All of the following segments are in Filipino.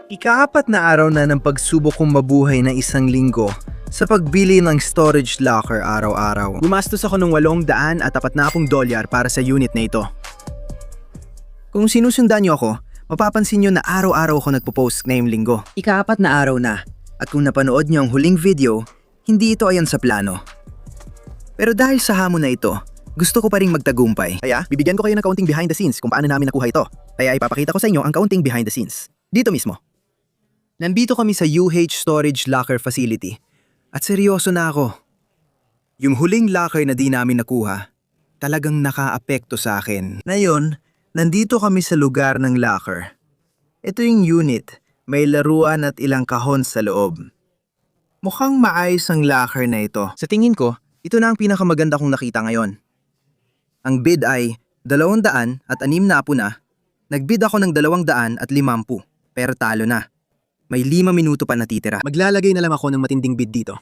Ika-4 na araw na ng pagsubok kong mabuhay na isang linggo sa pagbili ng storage locker araw-araw. Gumastos ako ng $800 at tapat na akong dolyar para sa unit na ito. Kung sinusundan niyo ako, mapapansin niyo na araw-araw ako nagpo-post ngayong linggo. Ika-4 na araw na, at kung napanood niyo ang huling video, hindi ito ayon sa plano. Pero dahil sa hamon na ito, gusto ko pa ring magtagumpay. Kaya, bibigyan ko kayo ng kaunting behind the scenes kung paano namin nakuha ito. Kaya ipapakita ko sa inyo ang kaunting behind the scenes. Dito mismo. Nandito kami sa UH Storage Locker Facility. At seryoso na ako. Yung huling locker na di namin nakuha, talagang nakaapekto sa akin. Ngayon, nandito kami sa lugar ng locker. Ito yung unit, may laruan at ilang kahon sa loob. Mukhang maayos ang locker na ito. Sa tingin ko, ito na ang pinakamaganda kong nakita ngayon. Ang bid ay 200 at 6 na po na. Nagbid ako ng 250, pero talo na. May 5 minuto pa natitira. Maglalagay na lang ako ng matinding bid dito.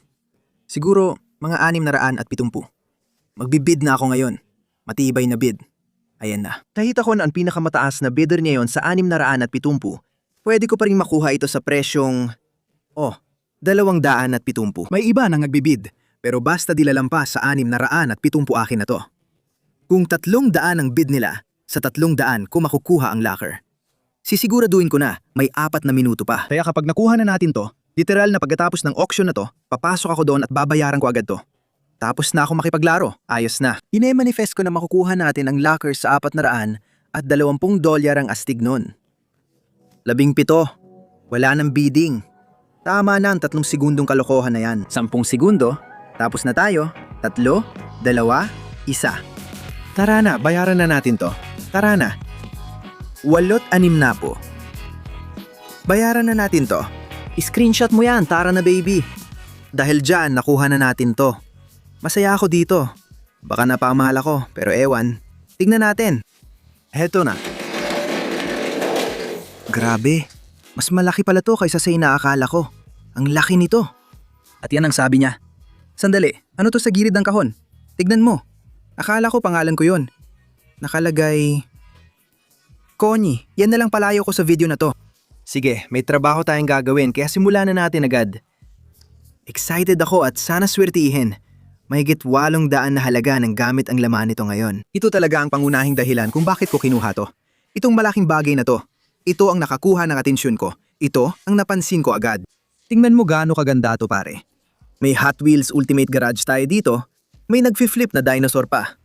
Siguro mga 670. Magbibid na ako ngayon. Matibay na bid. Ayan na. Kahit ako na ang pinakamataas na bidder ngayon sa 670, pwede ko pa rin makuha ito sa presyong 270. May iba nang nagbibid, pero basta di lalampas sa 670 akin na to. Kung 300 ang bid nila, sa 300 ko makukuha ang locker. Sisiguraduhin ko na may 4 na minuto pa. Kaya kapag nakuha na natin to, literal na pagkatapos ng auction na to, papasok ako doon at babayaran ko agad to. Tapos na ako makipaglaro, ayos na. Ine-manifest ko na makukuha natin ang locker sa 400 at $20 ang astig nun. 17, wala nang bidding. Tama na ang 3 segundong kalokohan na yan. 10 segundo, tapos na tayo. 3, 2, 1. Tara na, bayaran na natin to. Tara na. 8-6 na po. Bayaran na natin to. Screenshot mo yan, tara na baby. Dahil dyan, nakuha na natin to. Masaya ako dito. Baka napamahal ako, pero ewan. Tignan natin. Heto na. Grabe, mas malaki pala to kaysa sa inaakala ko. Ang laki nito. At yan ang sabi niya. Sandali, ano to sa gilid ng kahon? Tignan mo. Akala ko pangalan ko yon. Nakalagay... Connie, yan na lang palayo ko sa video na to. Sige, may trabaho tayong gagawin kaya simulan na natin agad. Excited ako at sana swertihin. Mahigit 800 na halaga ng gamit ang laman nito ngayon. Ito talaga ang pangunahing dahilan kung bakit ko kinuha to. Itong malaking bagay na to. Ito ang nakakuha ng atensyon ko. Ito ang napansin ko agad. Tingnan mo gaano kaganda to pare. May Hot Wheels Ultimate Garage tayo dito. May nagfi-flip na dinosaur pa.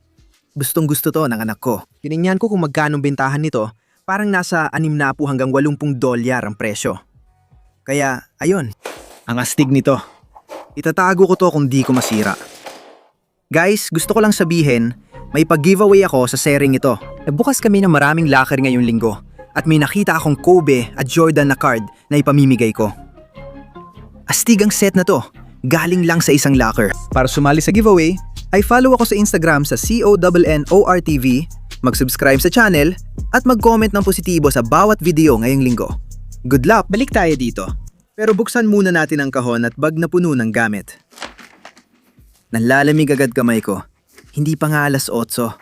Gustong gusto to ng anak ko. Tinignan ko kung magkano bentahan nito. Parang nasa 60 hanggang $80 ang presyo. Kaya, ayun. Ang astig nito. Itatago ko to kung di ko masira. Guys, gusto ko lang sabihin, may pag-giveaway ako sa sharing ito. Nagbukas kami ng maraming locker ngayong linggo. At may nakita akong Kobe at Jordan na card na ipamimigay ko. Astig ang set na to. Galing lang sa isang locker. Para sumali sa giveaway, ay follow ako sa Instagram sa CONNORTV, mag-subscribe sa channel, at mag-comment ng positibo sa bawat video ngayong linggo. Good luck! Balik tayo dito. Pero buksan muna natin ang kahon at bag na puno ng gamit. Nanlalamig agad kamay ko. Hindi pa nga 8:00.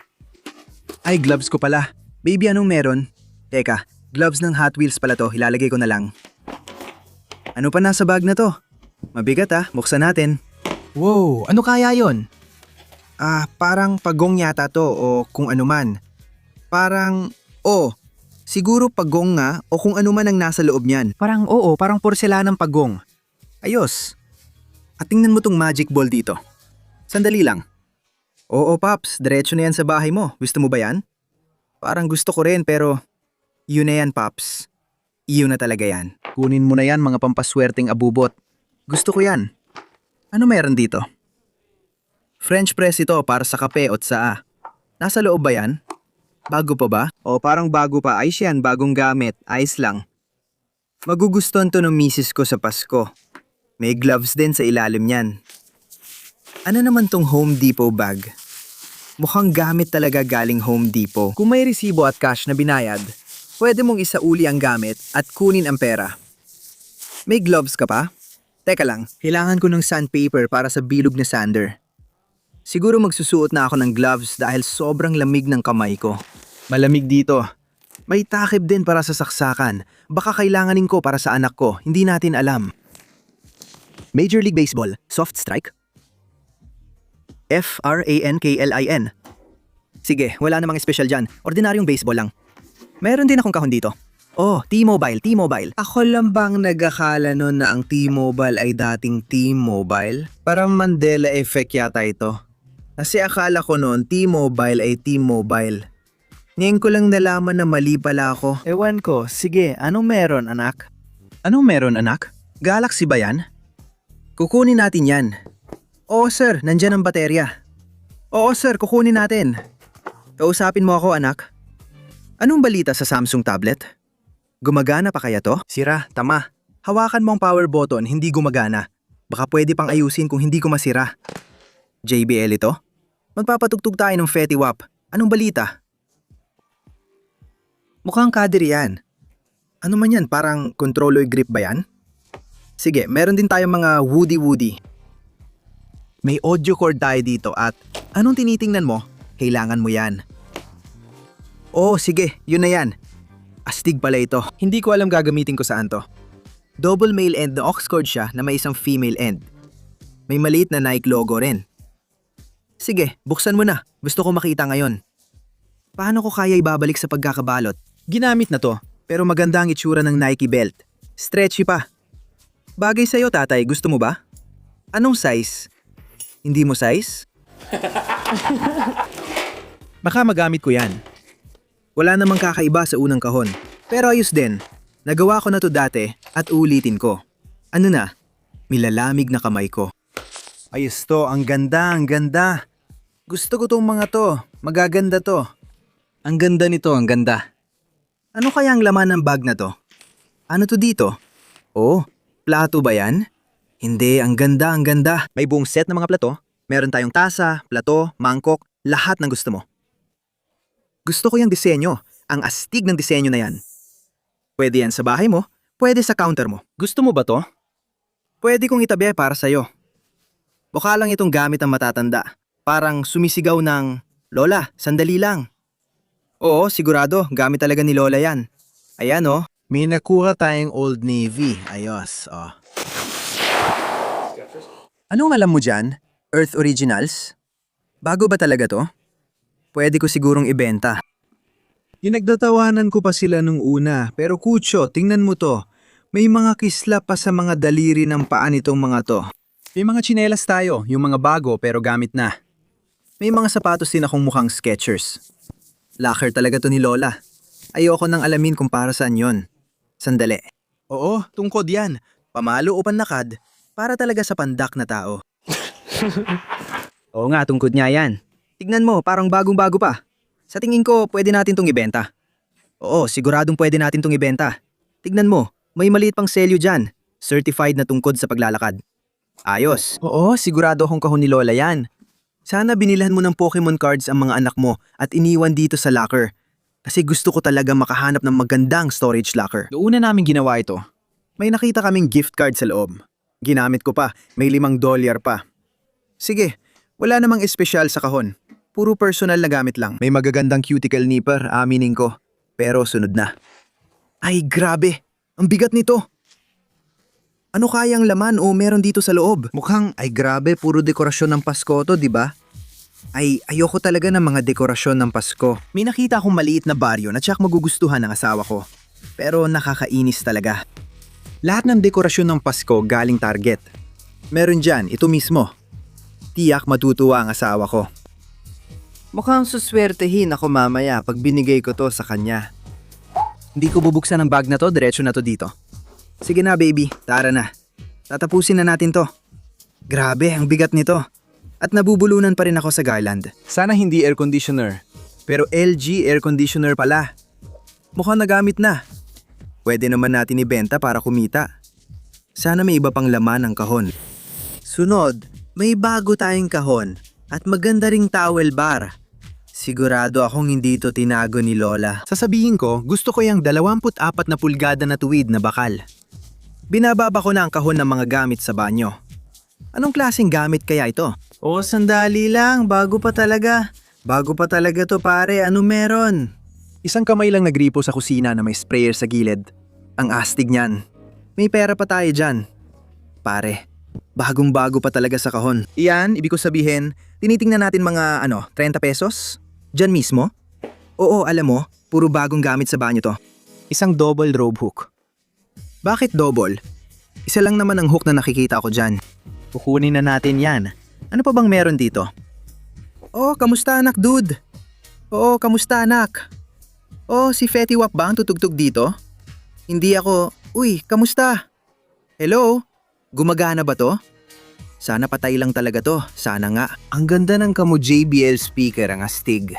Ay, gloves ko pala. Baby, anong meron? Teka, gloves ng Hot Wheels pala to. Ilalagay ko na lang. Ano pa nasa bag na to? Mabigat buksan natin. Wow, ano kaya yon? Parang pagong yata to o kung ano man. Parang, siguro pagong nga o kung ano man ang nasa loob niyan. Parang parang porselanang pagong. Ayos. At tingnan mo tong magic ball dito. Sandali lang. Oo, Paps, diretso na yan sa bahay mo. Gusto mo ba yan? Parang gusto ko rin pero, yun na yan, Paps. Iyon na talaga yan. Kunin mo na yan mga pampaswerteng abubot. Gusto ko yan. Ano meron dito? French press ito para sa kape o tsaa. Nasa loob ba yan? Bago pa ba? O parang bago pa. Ayos yan, bagong gamit. Ayos lang. Magugustuhan to ng misis ko sa Pasko. May gloves din sa ilalim niyan. Ano naman tong Home Depot bag? Mukhang gamit talaga galing Home Depot. Kung may resibo at cash na binayad, pwede mong isauli ang gamit at kunin ang pera. May gloves ka pa? Teka lang, kailangan ko ng sandpaper para sa bilog na sander. Siguro magsusuot na ako ng gloves dahil sobrang lamig ng kamay ko. Malamig dito. May takip din para sa saksakan. Baka kailanganin ko para sa anak ko, hindi natin alam. Major League Baseball, soft strike? Franklin. Sige, wala namang espesyal dyan. Ordinaryong baseball lang. Meron din akong kahon dito. Oh, T-Mobile. Ako lang bang nag-akala nun na ang T-Mobile ay dating T-Mobile? Parang Mandela effect yata ito. Kasi akala ko noon T-Mobile ay T-Mobile. Ngayon ko lang nalaman na mali pala ako. Ewan ko. Sige, anong meron, anak? Anong meron, anak? Galaxy ba yan? Kukunin natin yan. Oo, sir. Nandyan ang baterya. Oo, sir. Kukunin natin. Kausapin mo ako, anak. Anong balita sa Samsung tablet? Gumagana pa kaya to? Sira, tama. Hawakan mo ang power button, hindi gumagana. Baka pwede pang ayusin kung hindi ko masira. JBL ito? Magpapatugtog tayo ng Fetty Wap. Anong balita? Mukhang kadir yan. Ano man yan, parang controller grip ba yan? Sige, meron din tayong mga woody. May audio cord tayo dito at anong tinitingnan mo? Kailangan mo yan. Oo, sige, yun na yan. Astig pala ito. Hindi ko alam gagamitin ko saan to. Double male end na aux cord siya na may isang female end. May maliit na Nike logo rin. Sige, buksan mo na. Gusto ko makita ngayon. Paano ko kaya ibabalik sa pagkakabalot? Ginamit na to, pero maganda ang itsura ng Nike belt. Stretchy pa. Bagay sa'yo, tatay. Gusto mo ba? Anong size? Hindi mo size? Baka magamit ko yan. Wala namang kakaiba sa unang kahon. Pero ayos din. Nagawa ko na to dati at uulitin ko. Ano na? Milalamig na kamay ko. Ayos to, ang ganda. Gusto ko tong mga to. Magaganda to. Ang ganda nito, ang ganda. Ano kaya ang laman ng bag na to? Ano to dito? Oh, plato ba yan? Hindi, ang ganda. May buong set ng mga plato. Meron tayong tasa, plato, mangkok, lahat ng gusto mo. Gusto ko yung disenyo. Ang astig ng disenyo na yan. Pwede yan sa bahay mo, pwede sa counter mo. Gusto mo ba to? Pwede kong itabi para sa'yo. Mukha lang itong gamit ang matatanda. Parang sumisigaw ng, Lola, sandali lang. Oo, sigurado, gamit talaga ni Lola yan. Ayan oh. May nakuha tayong Old Navy. Ayos, oh. Anong alam mo dyan? Earth Originals? Bago ba talaga to? Pwede ko sigurong ibenta. Inagdatawanan ko pa sila nung una, pero Kucho, tingnan mo to. May mga kisla pa sa mga daliri ng paa nitong mga to. May mga tsinelas tayo, yung mga bago pero gamit na. May mga sapatos din akong mukhang Skechers. Lacquer talaga to ni Lola. Ayoko nang alamin kung para saan yon. Sandali. Oo, tungkod yan. Pamalo o panlakad, para talaga sa pandak na tao. Oo nga, tungkod niya yan. Tignan mo, parang bagong-bago pa. Sa tingin ko, pwede natin tong ibenta. Oo, siguradong pwede natin tong ibenta. Tignan mo, may maliit pang selyo dyan. Certified na tungkod sa paglalakad. Ayos. Oo, sigurado akong kahon ni Lola yan. Sana binilhan mo ng Pokemon cards ang mga anak mo at iniwan dito sa locker. Kasi gusto ko talaga makahanap ng magandang storage locker. Noon na namin ginawa ito. May nakita kaming gift card sa loob. Ginamit ko pa, may $5 pa. Sige, wala namang espesyal sa kahon. Puro personal na gamit lang. May magagandang cuticle nipper, aminin ko. Pero sunod na. Ay, grabe! Ang bigat nito! Ano kayang laman o meron dito sa loob? Mukhang, ay grabe, puro dekorasyon ng Pasko to, di ba? Ay, ayoko talaga ng mga dekorasyon ng Pasko. May nakita akong maliit na baryo na tiyak magugustuhan ng asawa ko. Pero nakakainis talaga. Lahat ng dekorasyon ng Pasko galing Target. Meron dyan, ito mismo. Tiyak matutuwa ang asawa ko. Mukhang suswertehin ako mamaya pag binigay ko to sa kanya. Hindi ko bubuksan ang bag na to, diretso na to dito. Sige na baby, tara na. Tatapusin na natin to. Grabe, ang bigat nito. At nabubulunan pa rin ako sa garland. Sana hindi air conditioner. Pero LG air conditioner pala. Mukhang nagamit na. Pwede naman natin ibenta para kumita. Sana may iba pang laman ang kahon. Sunod, may bago tayong kahon at maganda ring towel bar. Sigurado akong hindi ito tinago ni Lola. Sasabihin ko, gusto ko yung 24 na pulgada na tuwid na bakal. Binababa ko na ang kahon ng mga gamit sa banyo. Anong klaseng gamit kaya ito? Oh, sandali lang. Bago pa talaga. Bago pa talaga to pare. Ano meron? Isang kamay lang nagripo sa kusina na may sprayer sa gilid. Ang astig niyan. May pera pa tayo dyan. Pare, bagong-bago pa talaga sa kahon. Iyan, ibig ko sabihin, tinitingnan natin mga 30 pesos? Diyan mismo? Oo, alam mo, puro bagong gamit sa banyo to. Isang double rope hook. Bakit double? Isa lang naman ang hook na nakikita ko dyan. Kukunin na natin yan. Ano pa bang meron dito? Oh, kamusta anak, dude? Oo, kamusta anak? Oh, si Fetty Wap ba ang tutugtog dito? Hindi ako. Uy, kamusta? Hello? Gumagana ba to? Sana patay lang talaga to. Sana nga. Ang ganda ng kamo JBL speaker, ang astig.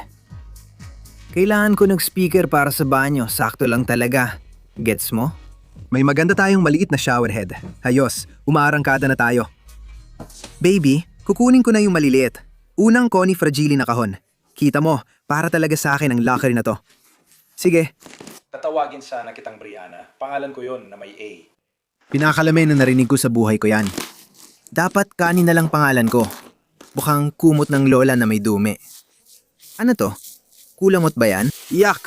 Kailangan ko ng speaker para sa banyo. Sakto lang talaga. Gets mo? May maganda tayong maliit na showerhead. Hayos, umaarangkada na tayo. Baby, kukunin ko na yung maliliit. Unang Connie Fragile na kahon. Kita mo, para talaga sa akin ang locker na to. Sige. Tatawagin sana kitang Brianna. Pangalan ko yon na may A. Pinakalamin na narinig ko sa buhay ko yan. Dapat kanin na lang pangalan ko. Mukhang kumot ng lola na may dumi. Ano to? Kulamot ba yan? Yak!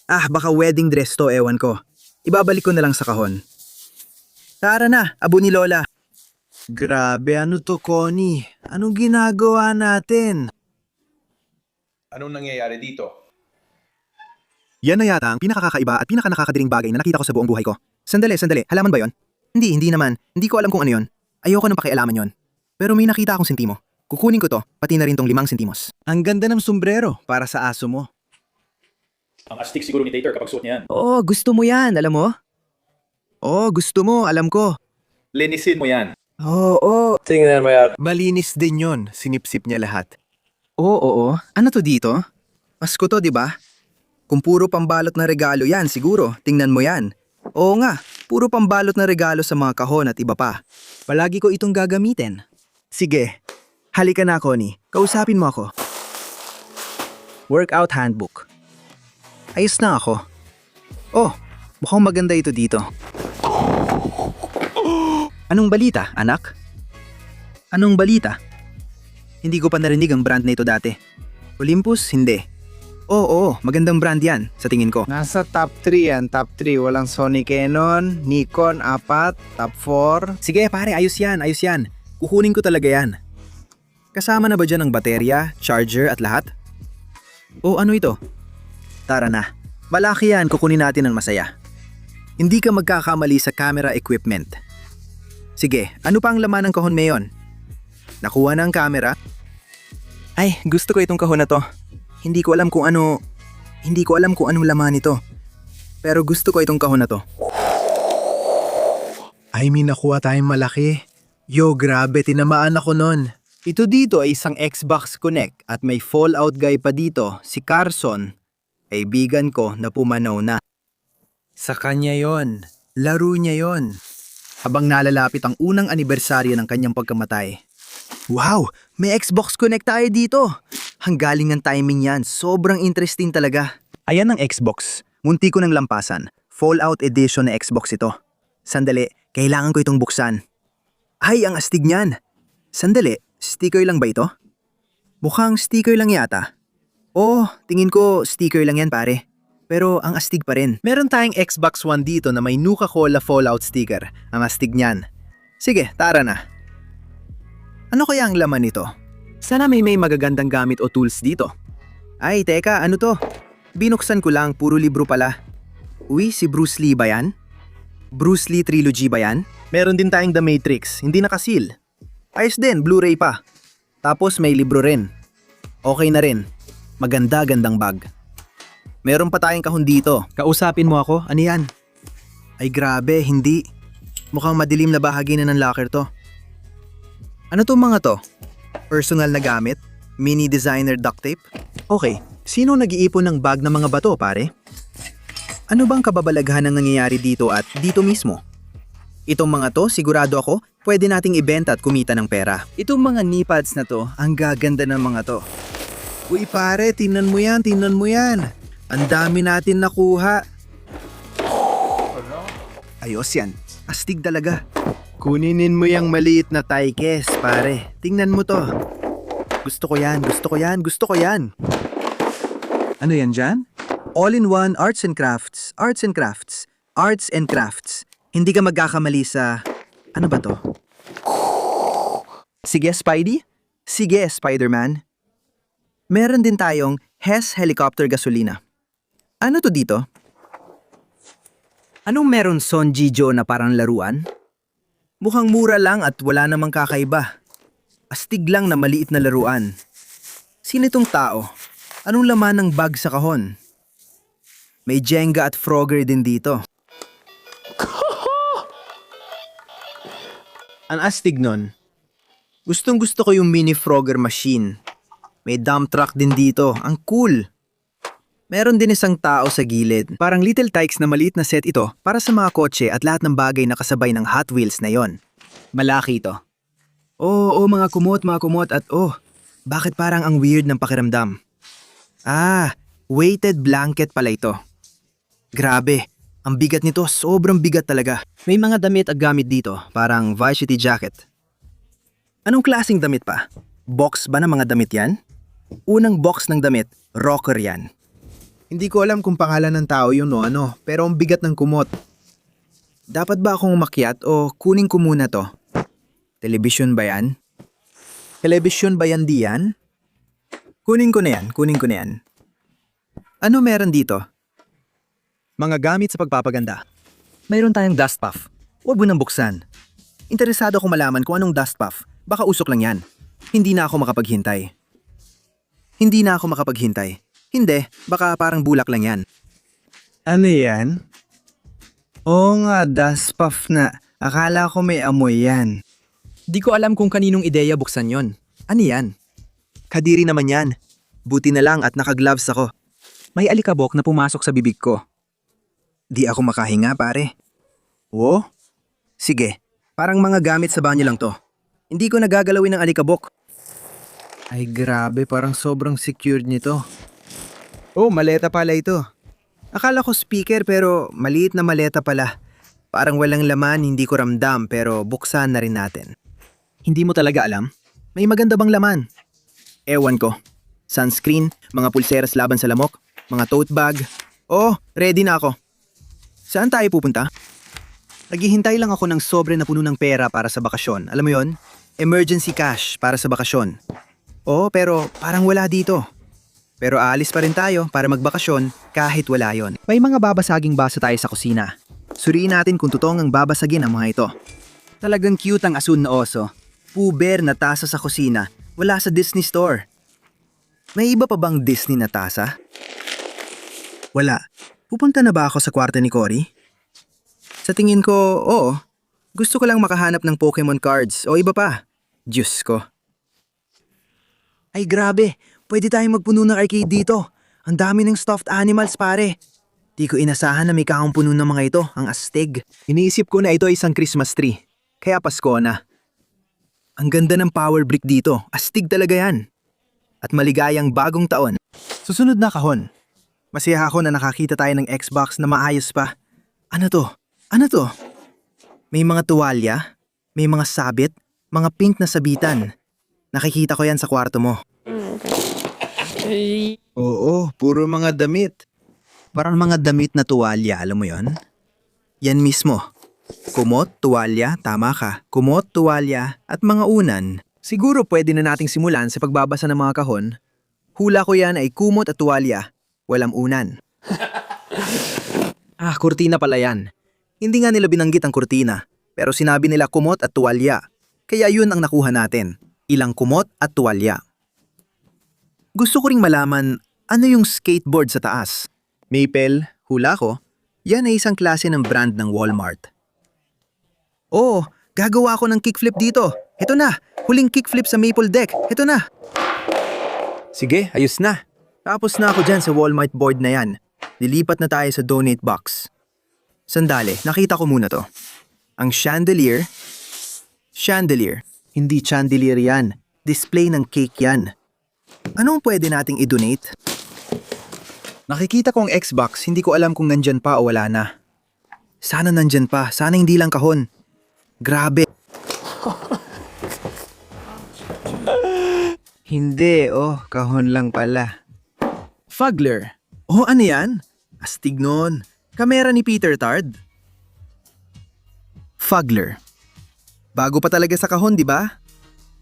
Baka wedding dress to, ewan ko. Ibabalik ko na lang sa kahon. Tara na, abo ni lola. Grabe, ano to, Connie? Anong ginagawa natin? Anong nangyayari dito? Yan na yata ang pinakakaiba at pinakanakakadiring bagay na nakita ko sa buong buhay ko. Sandali. Halaman ba yon? Hindi naman. Hindi ko alam kung ano yon. Ayoko nang pakialaman yon. Pero may nakita akong sentimo. Kukunin ko to, pati na rin tong 5 sentimos. Ang ganda ng sombrero para sa aso mo. Ang astig siguro ni Tater kapag suot niya yan. Oo, gusto mo yan, alam mo? Oo, gusto mo, alam ko. Linisin mo yan. Oo. Tingnan mo yan. Malinis din yon, sinipsip niya lahat. Oo. Ano to dito? Pasko to, di ba? Kung puro pambalot na regalo yan, siguro, tingnan mo yan. Oo nga, puro pambalot na regalo sa mga kahon at iba pa. Palagi ko itong gagamitin. Sige, halika na, Connie. Kausapin mo ako. Workout handbook. Ayos na ako. Oh, mukhang maganda ito dito. Anong balita, anak? Anong balita? Hindi ko pa narinig ang brand na ito dati. Olympus, hindi. Oo, magandang brand yan, sa tingin ko. Nasa top 3 yan, top 3. Walang Sony Canon, Nikon, 4, top 4. Sige pare, ayos yan. Kukunin ko talaga yan. Kasama na ba dyan ang baterya, charger at lahat? O ano ito? Tara na. Malaki yan, kukunin natin ng masaya. Hindi ka magkakamali sa camera equipment. Sige, ano pa ang laman ng kahon mayon? Nakuha na ang camera? Ay, gusto ko itong kahon na to. Hindi ko alam kung anong laman nito. Pero gusto ko itong kahon na to. Ay, may nakuha tayong malaki. Yo, grabe, tinamaan ako nun. Ito dito ay isang Xbox Connect at may Fallout guy pa dito, si Carson. Kaibigan ko na pumanaw na. Sa kanya yon, laro niya yon. Habang nalalapit ang unang anibersaryo ng kanyang pagkamatay. Wow, may Xbox Connect tayo dito. Ang galing ng timing yan, sobrang interesting talaga. Ayan ang Xbox, munti ko ng lampasan. Fallout edition na Xbox ito. Sandali, kailangan ko itong buksan. Ay, ang astig niyan. Sandali, sticker lang ba ito? Mukhang sticker lang yata. Oo, tingin ko sticker lang yan pare. Pero ang astig pa rin. Meron tayong Xbox One dito na may Nuka-Cola Fallout sticker. Ang astig niyan. Sige, tara na. Ano kaya ang laman nito? Sana may magagandang gamit o tools dito. Ay, teka, ano to? Binuksan ko lang, puro libro pala. Uy, si Bruce Lee ba yan? Bruce Lee Trilogy ba yan? Meron din tayong The Matrix, hindi nakasil. Ayos din, Blu-ray pa. Tapos may libro rin. Okay na rin. Maganda-gandang bag. Meron pa tayong kahon dito. Kausapin mo ako, ano yan? Ay grabe, hindi. Mukhang madilim na bahagi na ng locker to. Ano to mga to? Personal na gamit? Mini designer duct tape? Okay, sino nag-iipon ng bag ng mga bato pare? Ano bang kababalaghan ang nangyayari dito at dito mismo? Itong mga to, sigurado ako, pwede nating ibenta at kumita ng pera. Itong mga knee pads na to, ang gaganda ng mga to. Uy pare, tingnan mo yan. Ang dami natin nakuha. Ayos yan, astig talaga. Kuninin mo yung maliit na taikes, pare. Tingnan mo to. Gusto ko yan. Ano yan dyan? All-in-one arts and crafts, arts and crafts, arts and crafts. Hindi ka magkakamali sa... Ano ba to? Sige, Spidey. Sige, Spider-Man. Meron din tayong Hess Helicopter Gasolina. Ano to dito? Anong meron Son Jijo na parang laruan? Mukhang mura lang at wala namang kakaiba. Astig lang na maliit na laruan. Sino itong tao? Anong laman ng bag sa kahon? May Jenga at Frogger din dito. Ang astig nun. Gustong gusto ko yung mini Frogger machine. May dump truck din dito. Ang cool. Meron din isang tao sa gilid. Parang Little Tikes na maliit na set ito para sa mga kotse at lahat ng bagay na kasabay ng Hot Wheels na yon. Malaki ito. Oo, mga kumot at bakit parang ang weird ng pakiramdam? Weighted blanket pala ito. Grabe, ang bigat nito, sobrang bigat talaga. May mga damit at gamit dito, parang varsity jacket. Anong klaseng damit pa? Box ba ng mga damit yan? Unang box ng damit, rocker yan. Hindi ko alam kung pangalan ng tao yun o ano, pero ang bigat ng kumot. Dapat ba akong umakyat o kunin ko muna to? Telebisyon ba yan? Telebisyon ba yan diyan? Kunin ko na yan. Ano meron dito? Mga gamit sa pagpapaganda. Mayroon tayong dust puff. Huwag mo nang buksan. Interesado ako malaman kung anong dust puff. Baka usok lang yan. Hindi na ako makapaghintay. Hindi, baka parang bulak lang yan. Ano yan? Oo nga, dust puff na. Akala ko may amoy yan. Di ko alam kung kaninong ideya buksan yon. Ano yan? Kadiri naman yan. Buti na lang at naka-gloves ako. May alikabok na pumasok sa bibig ko. Di ako makahinga, pare. Oo? Sige, parang mga gamit sa banyo lang to. Hindi ko nagagalawin ng alikabok. Ay grabe, parang sobrang secured nito. Oh, maleta pala ito. Akala ko speaker pero maliit na maleta pala. Parang walang laman, hindi ko ramdam pero buksan na rin natin. Hindi mo talaga alam? May maganda bang laman? Ewan ko. Sunscreen, mga pulseras laban sa lamok, mga tote bag. Oh, ready na ako. Saan tayo pupunta? Naghihintay lang ako ng sobre na puno ng pera para sa bakasyon. Alam mo yon? Emergency cash para sa bakasyon. Oh, pero parang wala dito. Pero aalis pa rin tayo para magbakasyon kahit wala yon. May mga babasaging basa tayo sa kusina. Suriin natin kung totoong ang babasagin ang mga ito. Talagang cute ang asun na oso. Puber na tasa sa kusina. Wala sa Disney store. May iba pa bang Disney na tasa? Wala. Pupunta na ba ako sa kwarto ni Cory? Sa tingin ko, oo. Gusto ko lang makahanap ng Pokemon cards o iba pa. Diyos ko. Ay grabe, pwede tayong magpuno ng arcade dito. Ang dami ng stuffed animals pare. Di ko inasahan na may puno ng mga ito, ang astig. Iniisip ko na ito ay isang Christmas tree. Kaya Pasko na. Ang ganda ng power brick dito, astig talaga yan. At maligayang bagong taon. Susunod na kahon. Masaya ako na nakakita tayo ng Xbox na maayos pa. Ano to? May mga tuwalya, may mga sabit, mga pink na sabitan. Nakikita ko yan sa kwarto mo. Oo, puro mga damit. Parang mga damit na tuwalya, alam mo yon? Yan mismo. Kumot, tuwalya, tama ka. Kumot, tuwalya, at mga unan. Siguro pwede na nating simulan sa pagbabasa ng mga kahon. Hula ko yan ay kumot at tuwalya. Walang unan. Kurtina pala yan. Hindi nga nila binanggit ang kurtina, pero sinabi nila kumot at tuwalya. Kaya yun ang nakuha natin. Ilang kumot at tuwalya. Gusto ko ring malaman, ano yung skateboard sa taas? Maple, hula ko, yan ay isang klase ng brand ng Walmart. Oo, gagawa ako ng kickflip dito. Heto na, huling kickflip sa maple deck. Heto na. Sige, ayos na. Tapos na ako dyan sa Walmart board na yan. Lilipat na tayo sa donate box. Sandali, nakita ko muna to. Ang chandelier. Hindi chandelier yan. Display ng cake yan. Anong pwede nating i-donate? Nakikita ko ang Xbox, hindi ko alam kung nandyan pa o wala na. Sana nandyan pa, sana hindi lang kahon. Grabe. Hindi, kahon lang pala. Fugler. Oh, ano yan? Astig nun. Kamera ni Peter Tard. Fugler. Bago pa talaga sa kahon, di ba?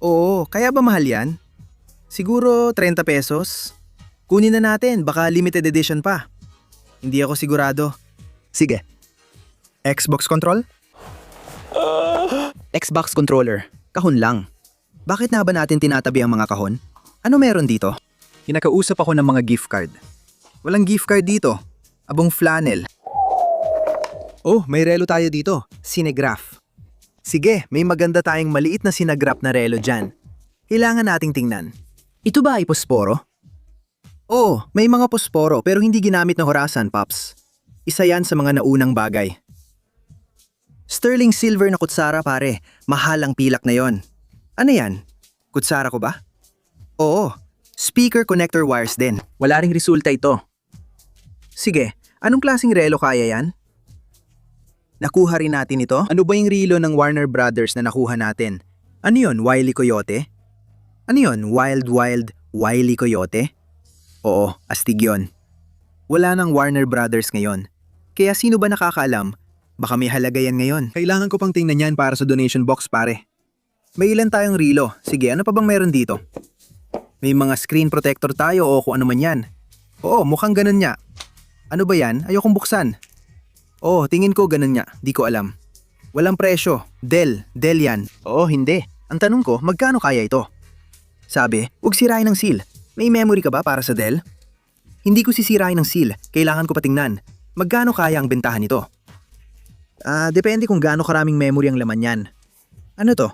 Oo, kaya ba mahal yan? Siguro 30 pesos. Kunin na natin, baka limited edition pa. Hindi ako sigurado. Sige. Xbox control? Xbox controller. Kahon lang. Bakit na ba natin tinatabi ang mga kahon? Ano meron dito? Kinakausap ako ng mga gift card. Walang gift card dito. Abong flannel. Oh, may relo tayo dito. Cinegraph. Sige, may maganda tayong maliit na cinegraph na relo dyan. Kailangan nating tingnan. Ito ba ay posporo? Oo, may mga posporo pero hindi ginamit na horasan, Pops. Isa yan sa mga naunang bagay. Sterling silver na kutsara, pare. Mahal ang pilak na yon. Ano yan? Kutsara ko ba? Oo, speaker connector wires din. Wala ring resulta ito. Sige, anong klaseng relo kaya yan? Nakuha rin natin ito? Ano ba yung relo ng Warner Brothers na nakuha natin? Ano yon, Wile E. Coyote? Ano yon, Wild Wile E. Coyote? Oo, astig yon. Wala nang Warner Brothers ngayon. Kaya sino ba nakakaalam? Baka may halaga yan ngayon. Kailangan ko pang tingnan yan para sa donation box, pare. May ilan tayong relo. Sige, ano pa bang meron dito? May mga screen protector tayo o kung ano man yan. Oo, mukhang ganun niya. Ano ba yan? Ayokong buksan. Oo, tingin ko ganun niya. Di ko alam. Walang presyo. Dell yan. Oo, hindi. Ang tanong ko, magkano kaya ito? Sabi, huwag sirain ng seal. May memory ka ba para sa Dell? Hindi ko sisirain ng seal. Kailangan ko patingnan. Magkano kaya ang bentahan nito? Depende kung gaano karaming memory ang laman yan. Ano to?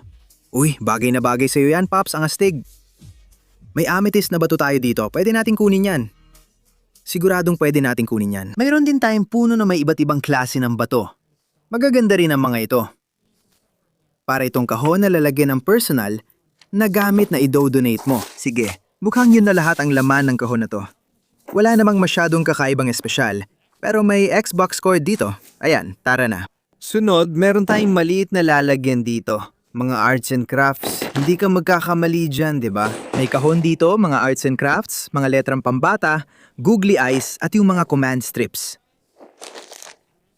Uy, bagay na bagay sa'yo yan, Pops, ang astig. May amethyst na bato tayo dito, pwede nating kunin yan. Siguradong pwede nating kunin yan. Mayroon din tayong puno na may iba't ibang klase ng bato. Magaganda rin ang mga ito. Para itong kahon na lalagyan ng personal na gamit na i-donate mo. Sige, mukhang yun na lahat ang laman ng kahon na to. Wala namang masyadong kakaibang espesyal, pero may Xbox cord dito. Ayan, tara na. Sunod, meron tayong maliit na lalagyan dito. Mga arts and crafts. Hindi ka magkakamali dyan, di ba? May kahon dito, mga arts and crafts, mga letrang pambata, googly eyes, at yung mga command strips.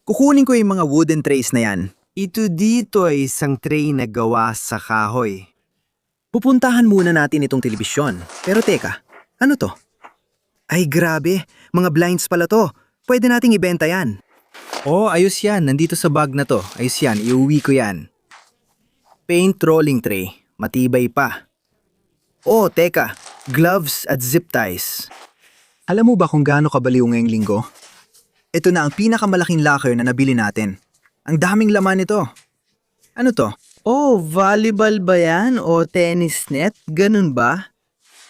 Kukunin ko yung mga wooden trays na yan. Ito dito ay isang tray na gawa sa kahoy. Pupuntahan muna natin itong telebisyon. Pero teka, ano to? Ay grabe, mga blinds pala to. Pwede nating ibenta yan. Oh, ayos yan. Nandito sa bag na to. Ayos yan, iuwi ko yan. Paint rolling tray. Matibay pa. Oh, teka. Gloves at zip ties. Alam mo ba kung gaano kabaliw ngayong linggo? Ito na ang pinakamalaking locker na nabili natin. Ang daming laman nito. Ano to? Oh, volleyball ba yan? O tennis net? Ganun ba?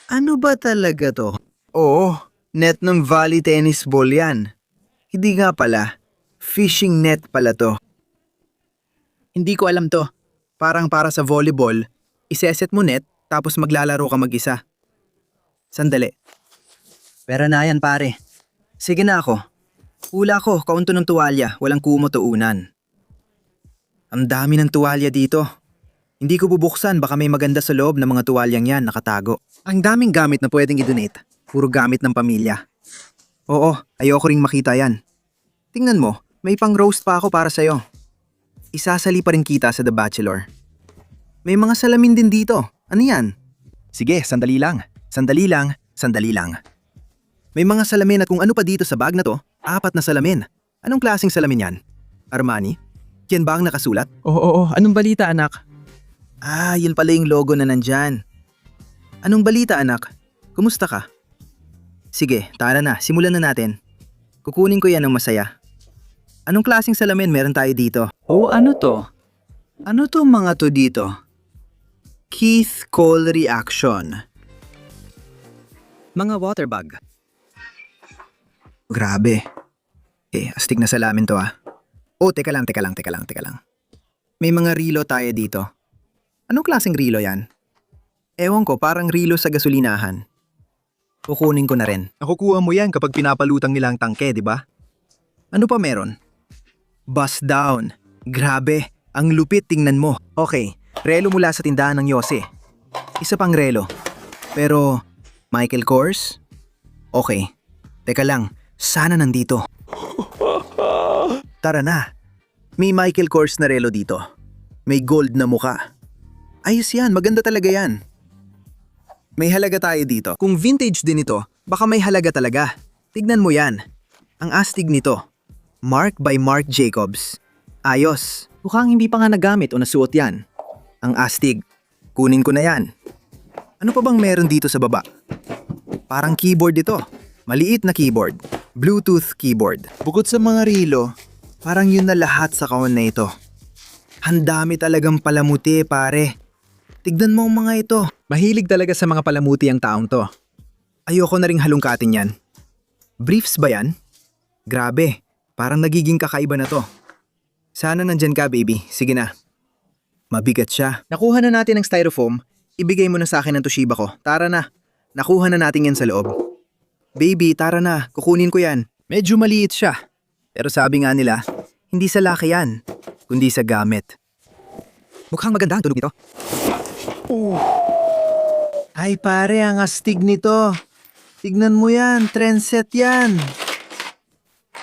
Ano ba talaga to? Oo, net ng volley tennis ball yan. Hindi nga pala. Fishing net pala to. Hindi ko alam to. Parang para sa volleyball, iseset mo net tapos maglalaro ka mag-isa. Sandali. Pera na yan pare. Sige na ako. Hula ko, kaunto ng tuwalya, walang kumot o unan. Ang dami ng tuwalya dito. Hindi ko bubuksan, baka may maganda sa loob ng mga tuwalyang yan nakatago. Ang daming gamit na pwedeng i-donate. Puro gamit ng pamilya. Oo, ayoko ring makita yan. Tingnan mo, may pang roast pa ako para sa'yo. Isasali pa rin kita sa The Bachelor. May mga salamin din dito. Ano yan? Sige, sandali lang. Sandali lang. Sandali lang. May mga salamin at kung ano pa dito sa bag na to, 4 na salamin. Anong klaseng salamin yan? Armani? Yan ba ang nakasulat? Oo. Anong balita, anak? Ah, yun pala yung logo na nandyan. Anong balita, anak? Kumusta ka? Sige, tara na. Simulan na natin. Kukunin ko yan ng masaya. Anong klaseng salamin meron tayo dito? Oh, ano to? Ano to mga to dito? Keith Cole Reaction. Mga water bag. Grabe. Astig na salamin to ah. Oh, teka lang. May mga rilo tayo dito. Anong klaseng rilo yan? Ewan ko, parang rilo sa gasolinahan. Kukunin ko na rin. Nakukuha mo yan kapag pinapalutang nila ang tangke, di ba? Ano pa meron? Bust down. Grabe, ang lupit tingnan mo. Okay, relo mula sa tindahan ng Yose. Isa pang relo. Pero, Michael Kors? Okay, teka lang, sana nandito. Tara na. May Michael Kors na relo dito. May gold na muka. Ayos yan, maganda talaga yan. May halaga tayo dito. Kung vintage din ito, baka may halaga talaga. Tignan mo yan. Ang astig nito. Mark by Marc Jacobs. Ayos. Mukhang hindi pa nga nagamit o nasuot yan. Ang astig. Kunin ko na yan. Ano pa bang meron dito sa baba? Parang keyboard ito. Maliit na keyboard. Bluetooth keyboard. Bukod sa mga rilo, parang yun na lahat sa kahon na ito. Handami talagang palamuti, pare. Tignan mo ang mga ito. Mahilig talaga sa mga palamuti ang taong to. Ayoko na ring halungkatin yan. Briefs ba yan? Grabe, parang nagiging kakaiba na to. Sana nandyan ka, baby. Sige na. Mabigat siya. Nakuha na natin ang styrofoam. Ibigay mo na sa akin ang Toshiba ko. Tara na. Nakuha na natin yan sa loob. Baby, tara na. Kukunin ko yan. Medyo maliit siya. Pero sabi nga nila, hindi sa laki yan, kundi sa gamit. Mukhang maganda ang tunog nito. Ay pare, ang astig nito. Tignan mo yan, trendset yan.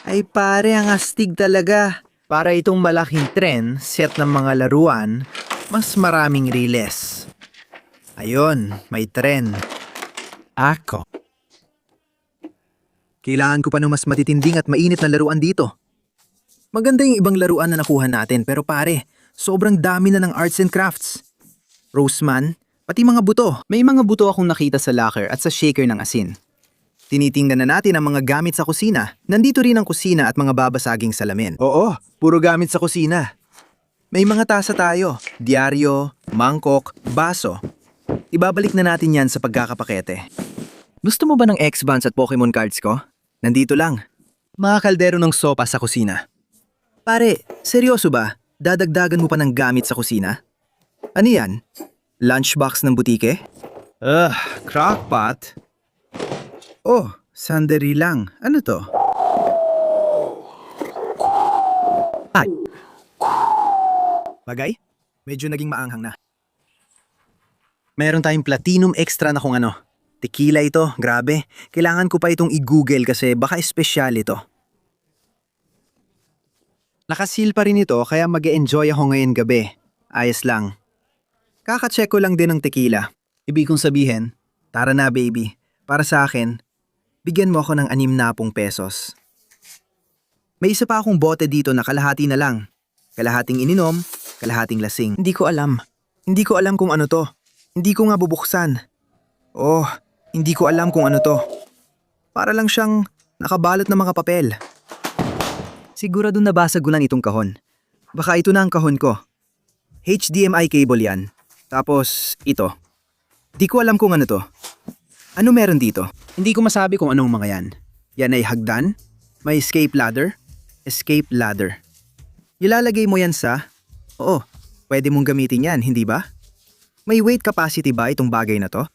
Ay pare, ang astig talaga. Para itong malaking trend, set ng mga laruan, mas maraming riles. Ayun, may trend. Ako. Kailangan ko pa ng mas matitinding at mainit na laruan dito. Maganda yung ibang laruan na nakuha natin pero pare, sobrang dami na ng arts and crafts. Roseman, pati mga buto. May mga buto akong nakita sa locker at sa shaker ng asin. Tinitingnan na natin ang mga gamit sa kusina. Nandito rin ang kusina at mga babasaging salamin. Oo, puro gamit sa kusina. May mga tasa tayo, diaryo, mangkok, baso. Ibabalik na natin yan sa pagkakapakete. Gusto mo ba ng X-Bands at Pokemon cards ko? Nandito lang. Mga kaldero ng sopa sa kusina. Pare, seryoso ba? Dadagdagan mo pa ng gamit sa kusina? Ano yan? Lunchbox ng butike? Crockpot? Oh, sandali lang. Ano to? Ay! Bagay? Medyo naging maanghang na. Meron tayong platinum extra na kung ano. Tequila ito, grabe. Kailangan ko pa itong i-google kasi baka espesyal ito. Nakasil pa rin ito kaya mag-e-enjoy ako ngayon gabi. Ayos lang. Kaka-check ko lang din ng tequila. Ibig kong sabihin, tara na baby. Para sa akin, bigyan mo ako ng 60 pesos. May isa pa akong bote dito na kalahati na lang. Kalahating ininom, kalahating lasing. Hindi ko alam. Hindi ko alam kung ano to. Hindi ko nga bubuksan. Oh, hindi ko alam kung ano to. Para lang siyang nakabalot ng mga papel. Sigurado nabasag ko na itong kahon. Baka ito na ang kahon ko. HDMI cable yan. Tapos ito. Di ko alam kung ano to. Ano meron dito? Hindi ko masabi kung anong mga yan. Yan ay hagdan. May escape ladder. Escape ladder. Ilalagay mo yan sa... Oo, pwede mong gamitin yan, hindi ba? May weight capacity ba itong bagay na to?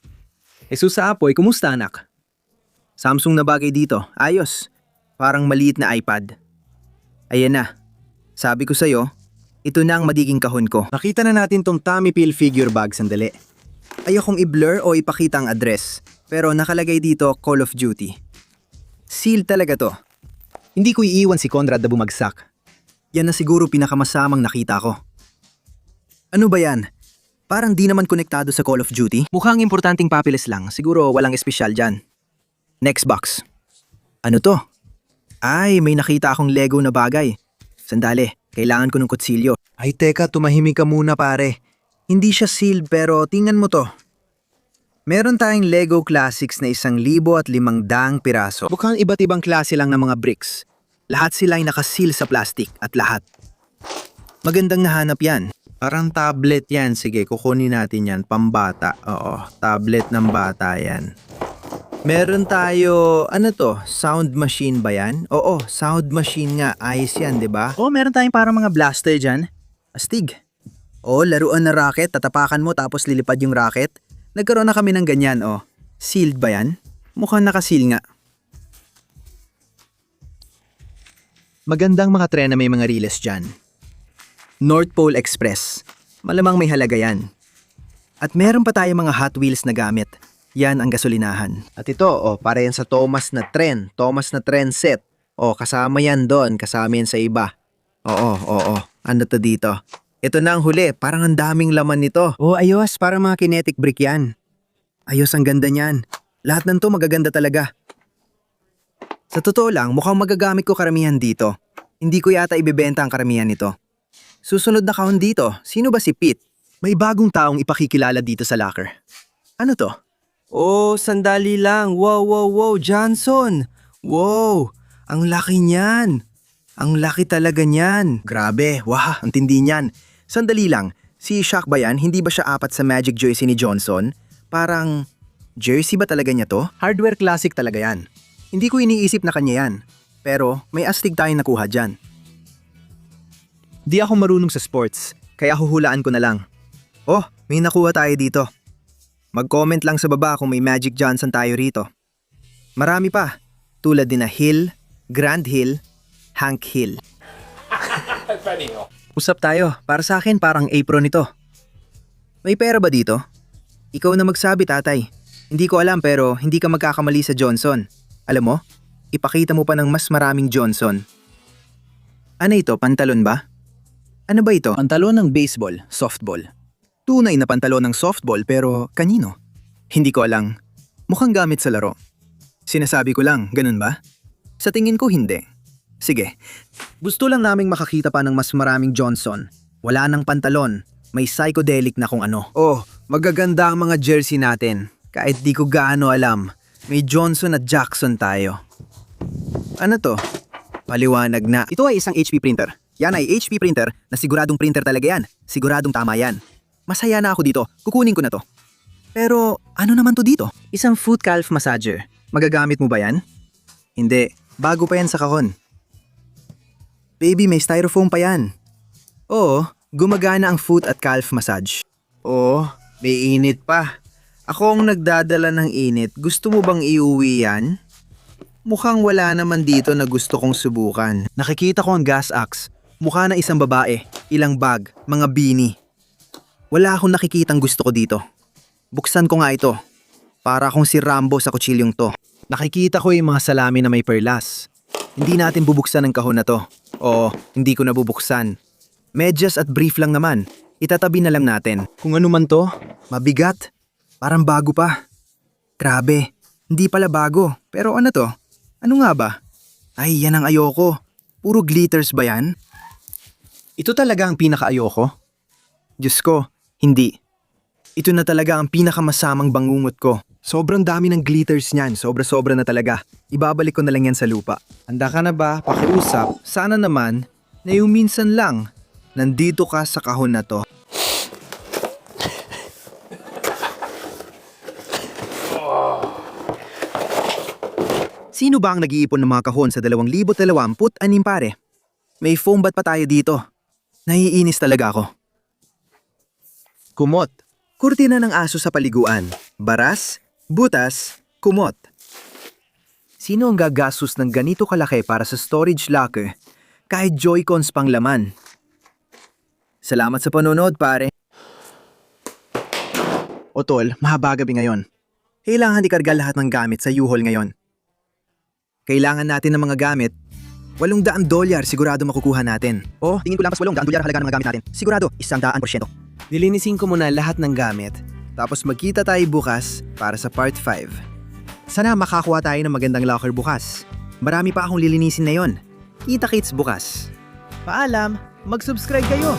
Jesus sa apoy, kumusta anak? Samsung na bagay dito, ayos. Parang maliit na iPad. Ayan na. Sabi ko sa'yo, ito na ang magiging kahon ko. Nakita na natin tong Tommy Pill figure bag sandali. Ayokong i-blur o ipakita ang address, pero nakalagay dito Call of Duty. Seal talaga to. Hindi ko iiwan si Conrad na bumagsak. Yan na siguro pinakamasamang nakita ko. Ano ba yan? Parang di naman konektado sa Call of Duty. Mukhang importanteng papilis lang. Siguro walang espesyal dyan. Next box. Ano to? Ay, may nakita akong Lego na bagay. Sandali, kailangan ko ng kutsilyo. Ay teka, tumahimik ka muna pare. Hindi siya sealed pero tingnan mo to. Meron tayong Lego Classics na 1,500 piraso. Mukhang iba't ibang klase lang ng mga bricks. Lahat sila ay nakaseal sa plastic at lahat. Magandang nahanap yan. Parang tablet yan. Sige, kukunin natin yan. Pambata. Oo, tablet ng bata yan. Meron tayo, ano to? Sound machine ba yan? Oo, sound machine nga. Ayos yan, di ba? Oo, meron tayong parang mga blaster dyan. Astig. Oo, laruan na rocket. Tatapakan mo tapos lilipad yung rocket. Nagkaroon na kami ng ganyan, oh. Sealed ba yan? Mukhang nakaseal nga. Magandang mga tren na may mga riles dyan. North Pole Express. Malamang may halaga yan. At meron pa tayong mga Hot Wheels na gamit. Yan ang gasolinahan. At ito, para yan sa Thomas na tren set. Kasama yan doon. Kasama yan sa iba. Oo. Ano to dito? Ito na ang huli. Parang ang daming laman nito. Ayos. Parang mga kinetic brick yan. Ayos, ang ganda niyan. Lahat ng to magaganda talaga. Sa totoo lang, mukhang magagamit ko karamihan dito. Hindi ko yata ibebenta ang karamihan nito. Susunod na kahon dito. Sino ba si Pete? May bagong taong ipakikilala dito sa locker. Ano to? Sandali lang. Wow, Johnson. Wow, ang laki niyan. Ang laki talaga niyan. Grabe, ang tindi niyan. Sandali lang, si Shaq ba yan? Hindi ba siya apat sa Magic jersey ni Johnson? Parang, jersey ba talaga niya to? Hardware classic talaga yan. Hindi ko iniisip na kanya yan. Pero may astig tayong nakuha dyan. Di ako marunong sa sports, kaya huhulaan ko na lang. May nakuha tayo dito. Mag-comment lang sa baba kung may Magic Johnson tayo rito. Marami pa, tulad din na Hill, Grand Hill, Hank Hill. Funny, no? Usap tayo, para sa akin parang apron ito. May pera ba dito? Ikaw na magsabi, tatay. Hindi ko alam pero hindi ka magkakamali sa Johnson. Alam mo, ipakita mo pa ng mas maraming Johnson. Ano ito, pantalon ba? Ano ba ito? Pantalon ng baseball, softball. Tunay na pantalon ng softball pero kanino? Hindi ko alam. Mukhang gamit sa laro. Sinasabi ko lang, ganun ba? Sa tingin ko hindi. Sige, gusto lang naming makakita pa ng mas maraming Johnson. Wala nang pantalon, may psychedelic na kung ano. Magaganda ang mga jersey natin. Kahit di ko gaano alam, may Johnson at Jackson tayo. Ano to? Paliwanag na. Ito ay isang HP printer. Yan ay HP printer na siguradong printer talaga yan. Siguradong tama yan. Masaya na ako dito. Kukunin ko na to. Pero ano naman to dito? Isang foot calf massager. Magagamit mo ba yan? Hindi. Bago pa yan sa kahon. Baby, may styrofoam pa yan. Oo, gumagana ang foot at calf massage. May init pa. Ako ang nagdadala ng init. Gusto mo bang iuwi yan? Mukhang wala naman dito na gusto kong subukan. Nakikita ko ang gas axe. Mukha na isang babae, ilang bag, mga beanie. Wala akong nakikitang gusto ko dito. Buksan ko nga ito. Para akong si Rambo sa kutsilyong to. Nakikita ko yung mga salami na may perlas. Hindi natin bubuksan ang kahon na to. Hindi ko na bubuksan. Medyas at brief lang naman. Itatabi na lang natin. Kung ano man to, mabigat. Parang bago pa. Grabe, hindi pala bago. Pero ano to? Ano nga ba? Ay, yan ang ayoko. Puro glitters ba yan? Ito talaga ang pinaka-ayoko? Diyos ko, hindi. Ito na talaga ang pinakamasamang bangungot ko. Sobrang dami ng glitters niyan, sobra-sobra na talaga. Ibabalik ko na lang yan sa lupa. Handa ka na ba? Pakiusap. Sana naman na yung minsan lang, nandito ka sa kahon na to. Sino ba ang nag-iipon ng mga kahon sa 2026 pare? May foam bath pa tayo dito. Naiinis talaga ako. Kumot. Kurtina ng aso sa paliguan. Baras, butas, kumot. Sino ang gagastos ng ganito kalaki para sa storage locker kahit Joy-Cons pang laman? Salamat sa panonood, pare. Tol, mahaba gabi ngayon. Kailangan ikarga lahat ng gamit sa U-Haul ngayon. Kailangan natin ng mga gamit. $800 sigurado makukuha natin. Tingin ko lang pas $800 halaga ng mga gamit natin. Sigurado, 100%. Nilinisin ko muna lahat ng gamit. Tapos magkita tayo bukas para sa part 5. Sana makakuha tayo ng magandang locker bukas. Marami pa akong lilinisin na yon. Kita-kits bukas. Paalam, mag-subscribe kayo!